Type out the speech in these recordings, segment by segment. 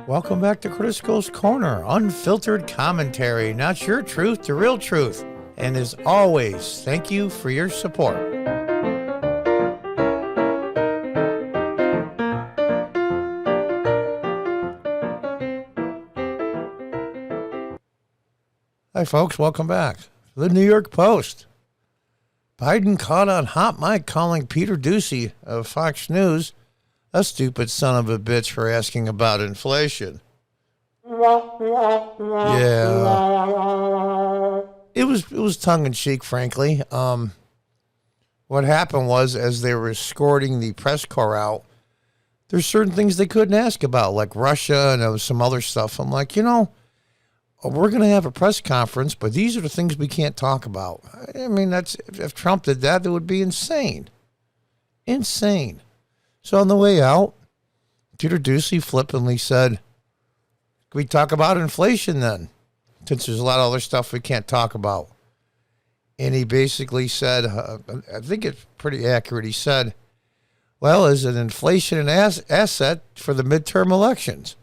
Welcome back to Critical Corner, unfiltered commentary, not your truth, the real truth. And as always, thank you for your support. Hi folks, welcome back. The New York Post. Biden caught on hot mic calling Peter Doocy of Fox News a stupid son of a bitch for asking about inflation. Yeah. It was tongue-in-cheek, frankly. What happened was, as they were escorting the press corps out, there's certain things they couldn't ask about, like Russia and there was some other stuff. I'm like, we're going to have a press conference, but these are the things we can't talk about. I mean, if Trump did that, that would be insane. Insane. So on the way out, Peter Doocy flippantly said, can we talk about inflation then? Since there's a lot of other stuff we can't talk about. And he basically said, I think it's pretty accurate. He said, well, is an inflation an asset for the midterm elections?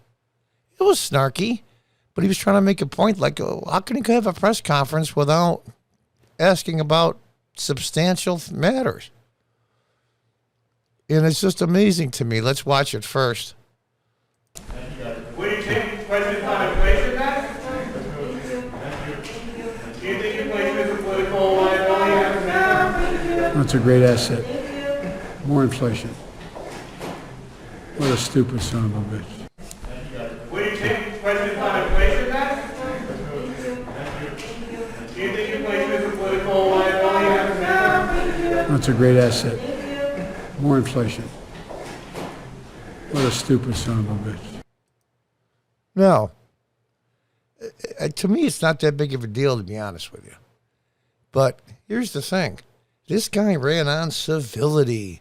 It was snarky, but he was trying to make a point like, how can you have a press conference without asking about substantial matters? And it's just amazing to me. Let's watch it first. Will you take questions on inflation then? Do you think inflation is a political liability? That's a great asset. More inflation. What a stupid son of a bitch. Will you take questions on inflation then? Do you think inflation is a political liability? That's a great asset. More inflation. What a stupid son of a bitch. No. To me, it's not that big of a deal, to be honest with you. But here's the thing. This guy ran on civility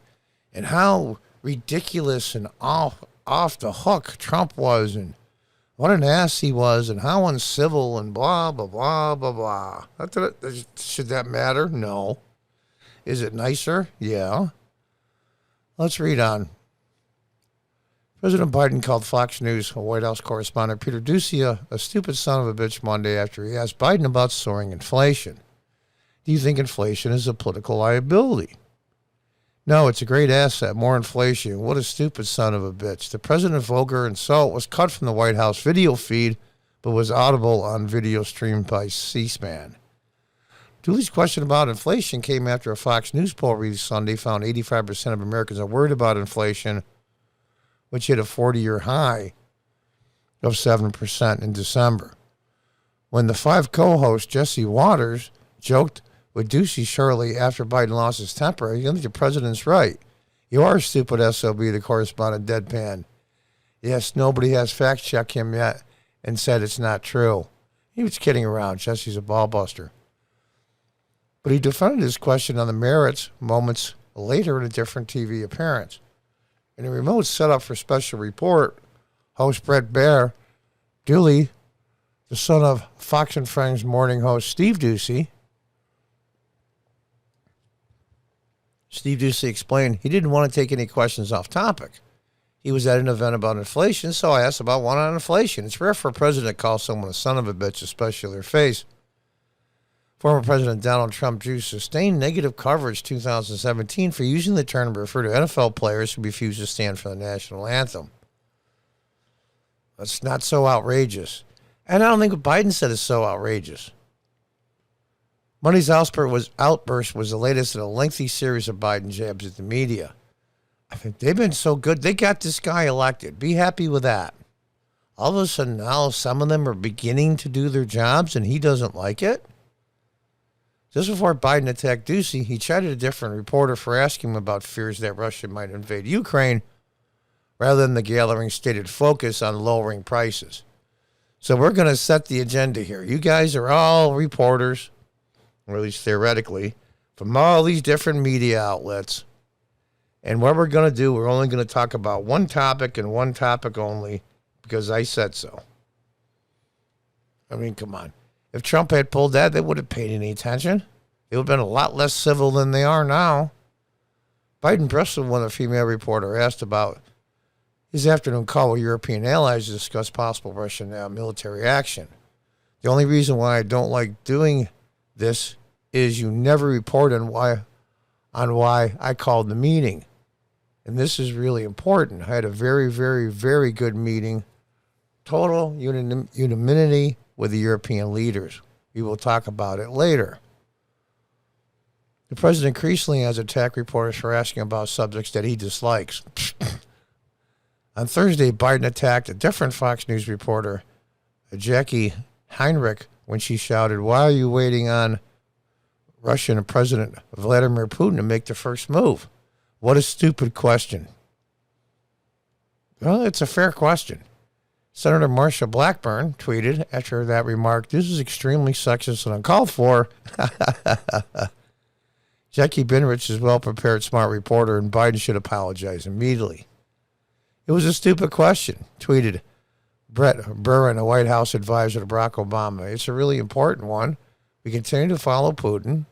and how ridiculous and off the hook Trump was and what an ass he was and how uncivil and blah, blah, blah, blah, blah. Should that matter? No. Is it nicer? Yeah. Let's read on. President Biden called Fox News White House correspondent Peter Doocy a stupid son of a bitch Monday after he asked Biden about soaring inflation. Do you think inflation is a political liability? No, it's a great asset. More inflation. What a stupid son of a bitch. The president's vulgar insult was cut from the White House video feed, but was audible on video streamed by C-SPAN. Dooley's question about inflation came after a Fox News poll released Sunday found 85% of Americans are worried about inflation, which hit a 40-year high of 7% in December. When the five co-host Jesse Waters joked with Doocy shortly after Biden lost his temper, I think the president's right. You are a stupid SOB, the correspondent deadpan. Yes, nobody has fact-checked him yet and said it's not true. He was kidding around. Jesse's a ball buster. But he defended his question on the merits moments later in a different TV appearance. In a remote setup for special report, host Brett Baer, Dooley, the son of Fox and Friends morning host Steve Doocy explained he didn't want to take any questions off topic. He was at an event about inflation, so I asked about one on inflation. It's rare for a president to call someone a son of a bitch, especially their face. Former President Donald Trump drew sustained negative coverage in 2017 for using the term to refer to NFL players who refuse to stand for the national anthem. That's not so outrageous. And I don't think what Biden said is so outrageous. Monday's outburst was the latest in a lengthy series of Biden jabs at the media. I think they've been so good. They got this guy elected. Be happy with that. All of a sudden now some of them are beginning to do their jobs and he doesn't like it. Just before Biden attacked Doocy, he chided a different reporter for asking him about fears that Russia might invade Ukraine, rather than the gathering stated focus on lowering prices. So we're going to set the agenda here. You guys are all reporters, or at least theoretically, from all these different media outlets. And what we're going to do, we're only going to talk about one topic and one topic only, because I said so. I mean, come on. If Trump had pulled that, they wouldn't have paid any attention. They would have been a lot less civil than they are now. Biden bristled when a female reporter asked about his afternoon call with European allies to discuss possible Russian military action. The only reason why I don't like doing this is you never report on why I called the meeting. And this is really important. I had a very, very, very good meeting, total unanimity with the European leaders. We will talk about it later. The president increasingly has attacked reporters for asking about subjects that he dislikes. On Thursday, Biden attacked a different Fox News reporter, Jackie Heinrich, when she shouted, "Why are you waiting on Russian President Vladimir Putin to make the first move?" What a stupid question. Well, it's a fair question. Senator Marsha Blackburn tweeted after that remark, "This is extremely sexist and uncalled for." Jackie Binrich is a well-prepared, smart reporter, and Biden should apologize immediately. It was a stupid question, tweeted Brett Burren, a White House advisor to Barack Obama. It's a really important one. We continue to follow Putin,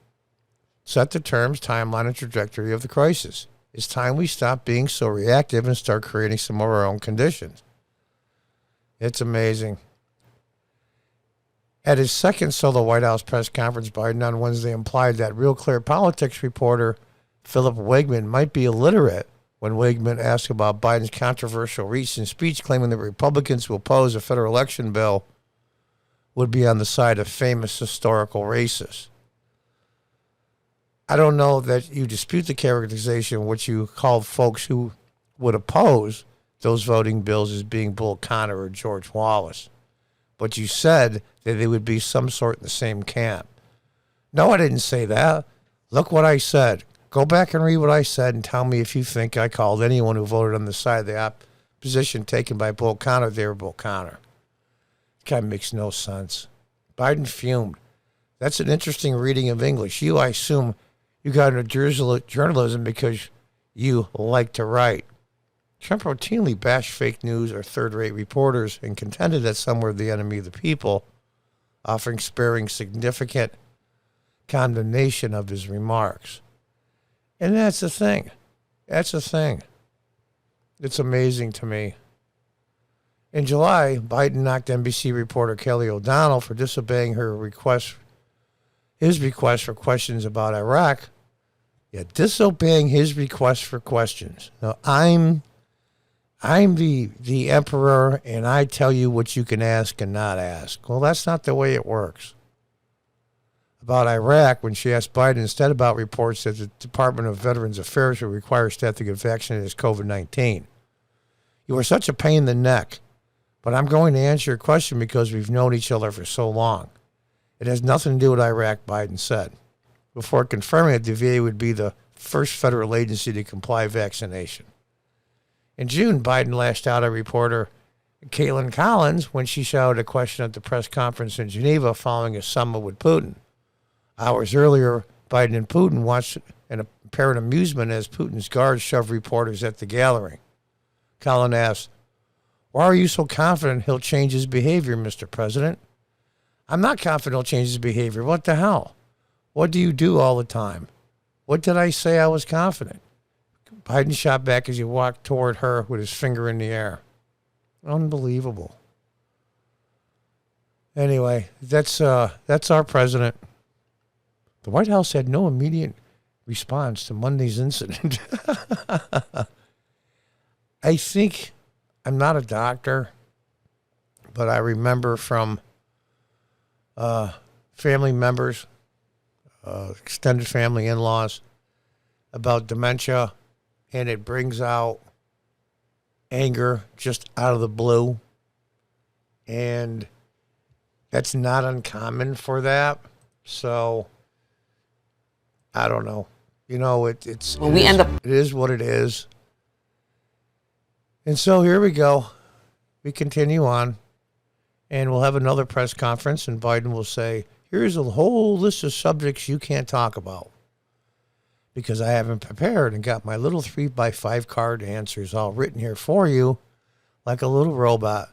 set the terms, timeline, and trajectory of the crisis. It's time we stop being so reactive and start creating some of our own conditions. It's amazing. At his second solo White House press conference, Biden on Wednesday implied that Real Clear Politics reporter Philip Wegman might be illiterate when Wegman asked about Biden's controversial recent speech claiming that Republicans who oppose a federal election bill would be on the side of famous historical racists. I don't know that you dispute the characterization which you called folks who would oppose those voting bills as being Bull Connor or George Wallace. But you said that they would be some sort in the same camp. No, I didn't say that. Look what I said. Go back and read what I said and tell me if you think I called anyone who voted on the side of the opposition taken by Bull Connor, they were Bull Connor. This guy makes no sense. Biden fumed. That's an interesting reading of English. I assume you got into journalism because you like to write. Trump routinely bashed fake news or third-rate reporters and contended that some were the enemy of the people, offering sparing significant condemnation of his remarks. And that's the thing. That's the thing. It's amazing to me. In July, Biden knocked NBC reporter Kelly O'Donnell for disobeying his request for questions about Iraq. Yeah, disobeying his request for questions. Now, I'm the emperor, and I tell you what you can ask and not ask. Well, that's not the way it works. About Iraq, when she asked Biden instead about reports that the Department of Veterans Affairs would require staff to get vaccinated as COVID-19. You are such a pain in the neck, but I'm going to answer your question because we've known each other for so long. It has nothing to do with Iraq, Biden said, before confirming that the VA would be the first federal agency to comply vaccination. In June, Biden lashed out at reporter Caitlin Collins when she shouted a question at the press conference in Geneva following a summit with Putin. Hours earlier, Biden and Putin watched in apparent amusement as Putin's guards shoved reporters at the gallery. Collins asked, "Why are you so confident he'll change his behavior, Mr. President?" "I'm not confident he'll change his behavior. What the hell? What do you do all the time? What did I say I was confident?" Biden shot back as he walked toward her with his finger in the air. Unbelievable. Anyway, that's our president. The White House had no immediate response to Monday's incident. I think, I'm not a doctor, but I remember from family members, extended family in-laws, about dementia, and it brings out anger just out of the blue. And that's not uncommon for that. So, I don't know. You know, it is what it is. And so here we go. We continue on. And we'll have another press conference, and Biden will say, here's a whole list of subjects you can't talk about, because I haven't prepared and got my little 3x5 card answers all written here for you, like a little robot,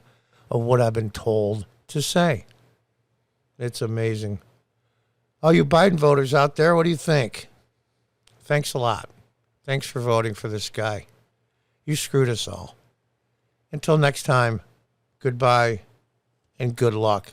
of what I've been told to say. It's amazing. All you Biden voters out there, what do you think? Thanks a lot. Thanks for voting for this guy. You screwed us all. Until next time, goodbye and good luck.